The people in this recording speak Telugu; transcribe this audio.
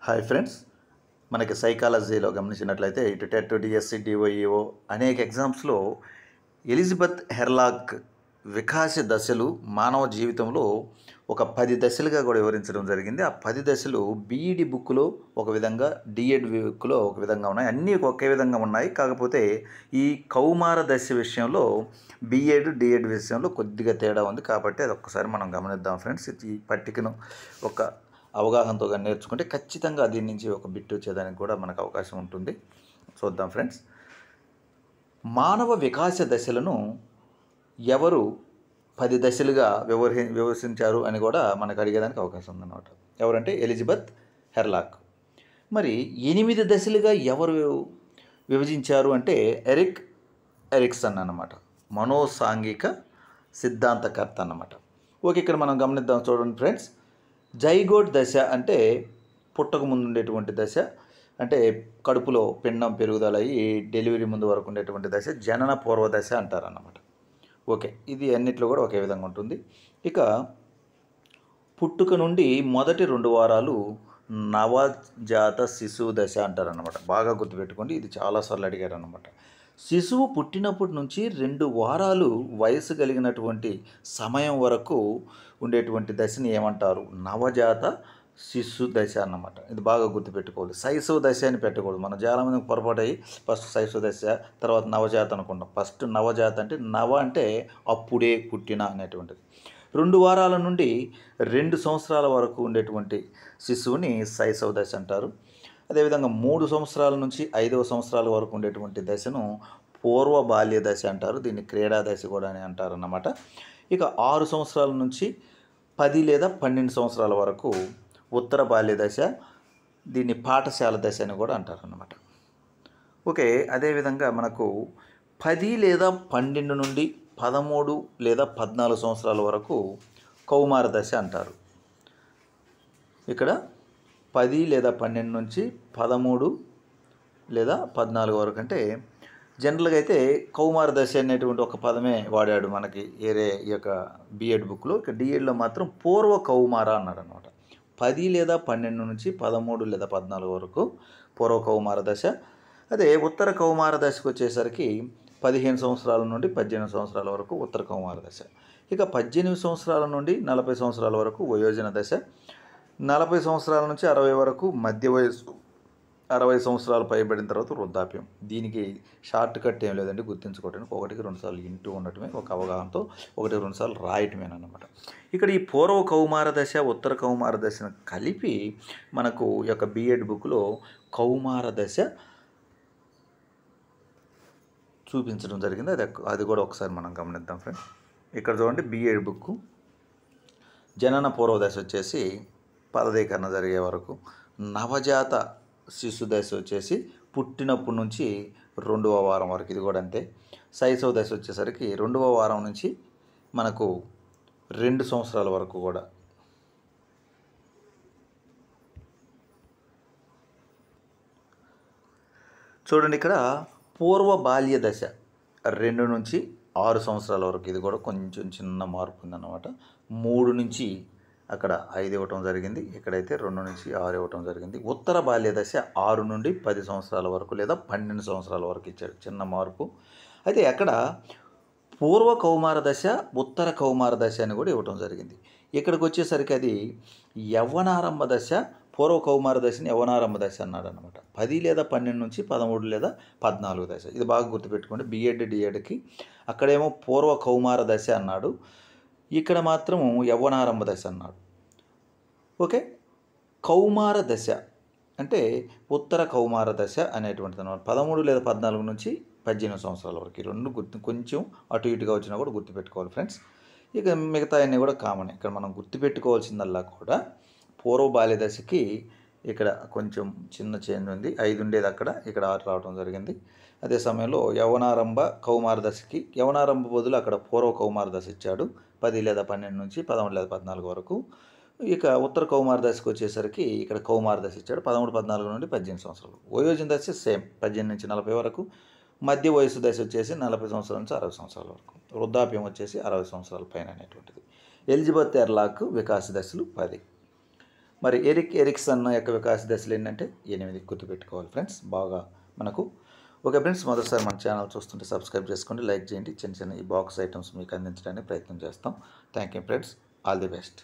హాయ్ ఫ్రెండ్స్, మనకి సైకాలజీలో గమనించినట్లయితే ఇటు టెట్, డిఎస్సి, డిఓఈఓ అనేక ఎగ్జామ్స్లో ఎలిజబెత్ హెర్లాక్ వికాస దశలు మానవ జీవితంలో ఒక 10 దశలుగా కూడా వివరించడం జరిగింది. ఆ 10 దశలు బీఈడి బుక్లో ఒక విధంగా, డిఎడ్ బుక్లో ఒక విధంగా ఉన్నాయి. అన్నీ ఒకే విధంగా ఉన్నాయి. కాకపోతే ఈ కౌమార దశ విషయంలో బీఎడ్, డిఎడ్ విషయంలో కొద్దిగా తేడా ఉంది. కాబట్టి అది ఒక్కసారి మనం గమనిద్దాం ఫ్రెండ్స్. ఈ పట్టికను ఒక అవగాహనతో నేర్చుకుంటే ఖచ్చితంగా దీని నుంచి ఒక బిట్ వచ్చేదానికి కూడా మనకు అవకాశం ఉంటుంది. చూద్దాం ఫ్రెండ్స్. మానవ వికాస దశలను ఎవరు 10 దశలుగా వివరించారు అని కూడా మనకు అడిగేదానికి అవకాశం ఉందన్నమాట. ఎవరంటే ఎలిజబెత్ హెర్లాక్. మరి 8 దశలుగా ఎవరు విభజించారు అంటే ఎరిక్సన్ అన్నమాట. మనోసాంఘిక సిద్ధాంతకర్త అన్నమాట. ఓకే, ఇక్కడ మనం గమనిద్దాం. చూడండి ఫ్రెండ్స్, జైగోట్ దశ అంటే పుట్టక ముందు ఉండేటువంటి దశ, అంటే కడుపులో పిండం పెరుగుదల అయ్యి డెలివరీ ముందు వరకు ఉండేటువంటి దశ జనన పూర్వ దశ అంటారన్నమాట. ఓకే, ఇది అన్నిట్లో కూడా ఒకే విధంగా ఉంటుంది. ఇక పుట్టుక నుండి మొదటి 2 వారాలు నవజాత శిశువు దశ అంటారన్నమాట. బాగా గుర్తుపెట్టుకోండి, ఇది చాలాసార్లు అడిగారు అన్నమాట. శిశువు పుట్టినప్పటి నుంచి 2 వారాలు వయసు కలిగినటువంటి సమయం వరకు ఉండేటువంటి దశని ఏమంటారు? నవజాత శిశు దశ అన్నమాట. ఇది బాగా గుర్తుపెట్టుకోవాలి. శైశవ దశ అని పెట్టకూడదు. మనం చాలామంది పొరపాటు అయ్యి ఫస్ట్ శైశవ దశ, తర్వాత నవజాత అనుకుంటాం. ఫస్ట్ నవజాత అంటే నవ అంటే అప్పుడే పుట్టిన అనేటువంటిది. 2 వారాల నుండి 2 సంవత్సరాల వరకు ఉండేటువంటి శిశువుని శైశవ దశ అంటారు. అదేవిధంగా 3 సంవత్సరాల నుంచి 5వ సంవత్సరాల వరకు ఉండేటువంటి దశను పూర్వ బాల్య దశ అంటారు. దీన్ని క్రీడా దశ కూడా అని అంటారు అన్నమాట. ఇక 6 సంవత్సరాల నుంచి 10 లేదా 12 సంవత్సరాల వరకు ఉత్తర బాల్య దశ, దీన్ని పాఠశాల దశ అని కూడా అంటారు అన్నమాట. ఓకే, అదేవిధంగా మనకు 10 లేదా 12 నుండి 13 లేదా 14 సంవత్సరాల వరకు కౌమార దశ అంటారు. ఇక్కడ 10 లేదా 12 నుంచి 13 లేదా 14 వరకు అంటే జనరల్గా అయితే కౌమార దశ అనేటువంటి ఒక పదమే వాడాడు మనకి ఏరే ఈ యొక్క బిఎడ్ బుక్లో. ఇక డిఎడ్లో మాత్రం పూర్వ కౌమార అన్నాడు అనమాట. 10 లేదా 12 నుంచి 13 లేదా 14 వరకు పూర్వ కౌమార దశ. అదే ఉత్తర కౌమార దశకు వచ్చేసరికి 15 సంవత్సరాల నుండి 18 సంవత్సరాల వరకు ఉత్తర కౌమార దశ. ఇక 18 సంవత్సరాల నుండి 40 సంవత్సరాల వరకు వయోజన దశ. 40 సంవత్సరాల నుంచి 60 వరకు మధ్య వయస్సు. 60 సంవత్సరాలు పైబడిన తర్వాత వృద్ధాప్యం. దీనికి షార్ట్ కట్ ఏం లేదండి, గుర్తుంచుకోవడానికి 1కి 2 సార్లు ఇంటూ ఉండటమే, ఒక అవగాహనతో 1కి 2 సార్లు రాయటమేనమాట. ఇక్కడ ఈ పూర్వ కౌమార దశ, ఉత్తర కౌమార దశను కలిపి మనకు ఈ యొక్క బిఎడ్ బుక్లో కౌమార దశ చూపించడం జరిగింది. అది కూడా ఒకసారి మనం గమనిద్దాం ఫ్రెండ్స్. ఇక్కడ చూడండి, బిఎడ్ బుక్ జనన పూర్వ దశ వచ్చేసి పదవీకరణ జరిగే వరకు, నవజాత శిశు దశ వచ్చేసి పుట్టినప్పటి నుంచి 2వ వారం వరకు, ఇది కూడా అంతే. శైశవ దశ వచ్చేసరికి 2వ వారం నుంచి మనకు 2 సంవత్సరాల వరకు కూడా. చూడండి, ఇక్కడ పూర్వ బాల్య దశ 2 నుంచి 6 సంవత్సరాల వరకు, ఇది కూడా కొంచెం చిన్న మార్పు ఉందన్నమాట. 3 నుంచి అక్కడ 5 ఇవ్వటం జరిగింది, ఇక్కడైతే 2 నుంచి 6 ఇవ్వటం జరిగింది. ఉత్తర బాల్య దశ 6 నుండి 10 సంవత్సరాల వరకు లేదా 12 సంవత్సరాల వరకు ఇచ్చాడు, చిన్న మార్పు. అయితే అక్కడ పూర్వ కౌమార దశ, ఉత్తర కౌమార దశ అని కూడా ఇవ్వటం జరిగింది. ఇక్కడికి వచ్చేసరికి అది యవ్వనారంభ దశ, పూర్వ కౌమార దశని యవ్వనారంభ దశ అన్నాడు అనమాట. 10 లేదా 12 నుంచి 13 లేదా 14 దశ. ఇది బాగా గుర్తుపెట్టుకోండి. బిఎడ్, డిఎడ్కి అక్కడేమో పూర్వ కౌమార దశ అన్నాడు, ఇక్కడ మాత్రం యవ్వనారంభ దశ అన్నాడు. ఓకే, కౌమార దశ అంటే ఉత్తర కౌమార దశ అనేటువంటిది అన్నమాట. 13 లేదా 14 నుంచి 18 సంవత్సరాల వరకు. ఈ రెండు కొంచెం అటు ఇటుగా వచ్చినా కూడా గుర్తుపెట్టుకోవాలి ఫ్రెండ్స్. ఇక మిగతా అన్నీ కూడా కామన్. ఇక్కడ మనం గుర్తుపెట్టుకోవాల్సిందల్లా కూడా పూర్వ బాల్య దశకి ఇక్కడ కొంచెం చిన్న చేంజ్ ఉంది. 5 ఉండేది అక్కడ, ఇక్కడ 6 రావడం జరిగింది. అదే సమయంలో యవనారంభ కౌమార దశకి యవనారంభ బదులు అక్కడ పూర్వ కౌమార దశ ఇచ్చాడు, 10 లేదా 12 నుంచి 13 లేదా 14 వరకు. ఇక ఉత్తర కౌమార దశకు వచ్చేసరికి ఇక్కడ కౌమార దశ ఇచ్చాడు, 13, 14 నుండి 18 సంవత్సరాలు. వయోజన దశ సేమ్, 18 నుంచి 40 వరకు. మధ్య వయసు దశ వచ్చేసి 40 సంవత్సరాల నుంచి 60 సంవత్సరాల వరకు. వృద్ధాప్యం వచ్చేసి 60 సంవత్సరాల పైన అనేటువంటిది. ఎలిజబెత్ హెర్లాక్ వికాస దశలు 10. మరి ఎరిక్ ఎరిక్సన్ యొక్క వికాస దశలు ఏంటంటే 8 గుర్తుపెట్టుకోవాలి ఫ్రెండ్స్ బాగా మనకు. ఓకే ఫ్రెండ్స్, మొదటిసారి మన ఛానల్ చూస్తుంటే సబ్స్క్రైబ్ చేసుకోండి, లైక్ చేయండి. చిన్న చిన్న ఈ బాక్స్ ఐటమ్స్ మీకు అందించడానికి ప్రయత్నం చేస్తాం. Thank you friends, all the best.